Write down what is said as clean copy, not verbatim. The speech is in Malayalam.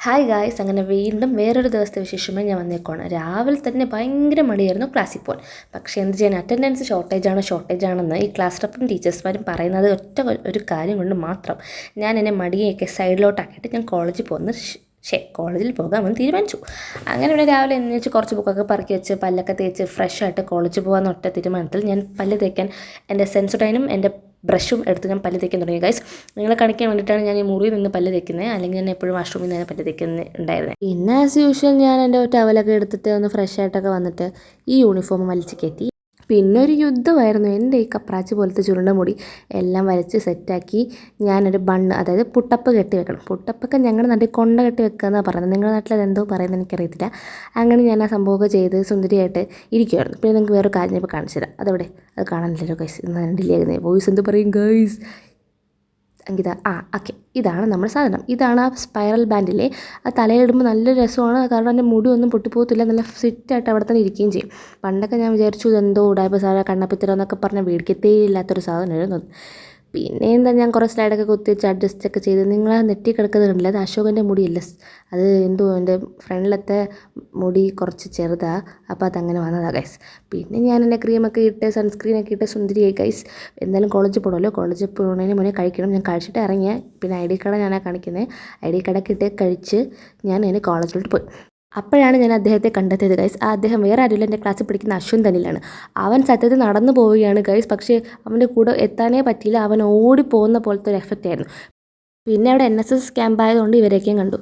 ഹായ് ഗായ്സ്, അങ്ങനെ വീണ്ടും വേറൊരു ദിവസത്തെ വിശേഷമായി ഞാൻ വന്നേക്കുവാണ്. രാവിലെ തന്നെ ഭയങ്കര മടിയായിരുന്നു ക്ലാസ്സിൽ പോകാൻ. പക്ഷേ എന്ത് ചെയ്യാൻ, അറ്റൻഡൻസ് ഷോർട്ടേജാണെന്ന് ഈ ക്ലാസ് റെപ്പും ടീച്ചേഴ്സ്മാരും പറയുന്നത് ഒരു കാര്യം കൊണ്ട് മാത്രം ഞാൻ എന്നെ മടിയൊക്കെ സൈഡിലോട്ടാക്കിയിട്ട് ഞാൻ കോളേജിൽ പോകാമെന്ന് തീരുമാനിച്ചു. അങ്ങനെ ഇവിടെ രാവിലെ എന്നുവെച്ച് കുറച്ച് ബുക്കൊക്കെ പറക്കി വെച്ച് പല്ലൊക്കെ തേച്ച് ഫ്രഷ് ആയിട്ട് കോളേജിൽ പോകാമെന്ന് ഒറ്റ തീരുമാനത്തിൽ ഞാൻ പല്ല് തേക്കാൻ എൻ്റെ സെൻസോഡൈനും എൻ്റെ ബ്രഷും എടുത്ത് ഞാൻ പല്ല് തേക്കാൻ തുടങ്ങി. ഗൈസ്, നിങ്ങളെ കാണിക്കാൻ വേണ്ടിയിട്ടാണ് ഞാൻ ഈ മുറിയിൽ നിന്ന് പല്ല് തേക്കുന്നത്, അല്ലെങ്കിൽ ഞാൻ എപ്പോഴും വാഷ്റൂമിൽ നിന്ന് പല്ല് തേക്കുന്നുണ്ടായിരുന്നത്. പിന്നെ ആസ് യൂഷ്വൽ ഞാൻ എൻ്റെ ടവലൊക്കെ എടുത്തിട്ട് ഒന്ന് ഫ്രഷ് ആയിട്ടൊക്കെ വന്നിട്ട് ഈ യൂണിഫോം വലിച്ച് കയറ്റി. പിന്നെ ഒരു യുദ്ധമായിരുന്നു. എൻ്റെ ഈ കപ്രാച്ചി പോലത്തെ ചുരുണ്ട മുടി എല്ലാം വരച്ച് സെറ്റാക്കി ഞാനൊരു ബണ്ണ്, അതായത് പുട്ടപ്പ് കെട്ടി വെക്കണം. പുട്ടപ്പൊക്കെ ഞങ്ങളുടെ നാട്ടിൽ കൊണ്ട കെട്ടി വെക്കുക എന്നാണ് പറയുന്നത്. നിങ്ങളുടെ നാട്ടിൽ അതെന്തോ പറയുന്നത് എനിക്കറിയത്തില്ല. അങ്ങനെ ഞാൻ ആ സംഭവമൊക്കെ ചെയ്ത് സുന്ദരിയായിട്ട് ഇരിക്കുമായിരുന്നു. പിന്നെ നിങ്ങൾക്ക് വേറെ കാര്യം ഇപ്പോൾ കാണിച്ചു തരാം. അതവിടെ അത് കാണാനില്ലല്ലോ ഗൈസ്, ഇന്ന് ഡിലേ ആകുന്നത്. വോയിസ് എന്ത് പറയും ഗൈസ്? അങ്കിത ഓക്കെ, ഇതാണ് നമ്മുടെ സാധനം. ഇതാണ് ആ സ്പൈറൽ ബാൻഡിലെ. ആ തലയിലിടുമ്പോൾ നല്ല രസമാണ്, കാരണം എൻ്റെ മുടി ഒന്നും പൊട്ടിപ്പോകത്തില്ല, നല്ല ഫിറ്റായിട്ട് അവിടെ തന്നെ ഇരിക്കുകയും ചെയ്യും. പണ്ടൊക്കെ ഞാൻ വിചാരിച്ചു ഇതെന്തോ ഉടായ്പ സാധനം, കണ്ണപ്പിത്തരം എന്നൊക്കെ പറഞ്ഞാൽ മേടിക്കത്തേ ഇല്ലാത്തൊരു സാധനമായിരുന്നു. പിന്നെ എന്താ, ഞാൻ കുറേ സ്ലൈഡൊക്കെ കുത്തിവെച്ച് അഡ്ജസ്റ്റൊക്കെ ചെയ്ത്. നിങ്ങൾ ആ നെറ്റി കിടക്കുന്നുണ്ടല്ലോ, അത് അശോകൻ്റെ മുടിയല്ല, അത് എന്തോ എൻ്റെ ഫ്രണ്ടിലത്തെ മുടി കുറച്ച് ചെറുതാണ്, അപ്പോൾ അതങ്ങനെ വന്നതാണ് ഗൈസ്. പിന്നെ ഞാൻ എൻ്റെ ക്രീമൊക്കെ ഇട്ട് സൺസ്ക്രീനൊക്കെ ഇട്ട് സുന്ദരിയായി ഗൈസ്. എന്തായാലും കോളേജിൽ പോകണമല്ലോ, കോളേജിൽ പോകുന്നതിന് മുന്നേ കഴിക്കണം. ഞാൻ കഴിച്ചിട്ട് ഇറങ്ങിയ പിന്നെ ID കാർഡ് ഞാനാണ് കാണിക്കുന്നത്. ID കാർഡൊക്കെ ഇട്ട് കഴിച്ച് ഞാൻ അതിന് കോളേജിലോട്ട് പോയി. അപ്പോഴാണ് ഞാൻ അദ്ദേഹത്തെ കണ്ടെത്തിയത് ഗൈസ്. അദ്ദേഹം വേറെ ആരുമില്ല, എൻ്റെ ക്ലാസ്സിൽ പഠിക്കുന്ന അശ്വിൻ തന്നിലാണ്. അവൻ സത്യത്തിൽ നടന്നു പോവുകയാണ് ഗൈസ്, പക്ഷേ അവൻ്റെ കൂടെ എത്താനേ പറ്റിയില്ല. അവൻ ഓടിപ്പോകുന്ന പോലത്തെ ഒരു എഫക്റ്റ് ആയിരുന്നു. പിന്നെ അവിടെ NSS ക്യാമ്പ് ആയതുകൊണ്ട് ഇവരെയൊക്കെയും കണ്ടു.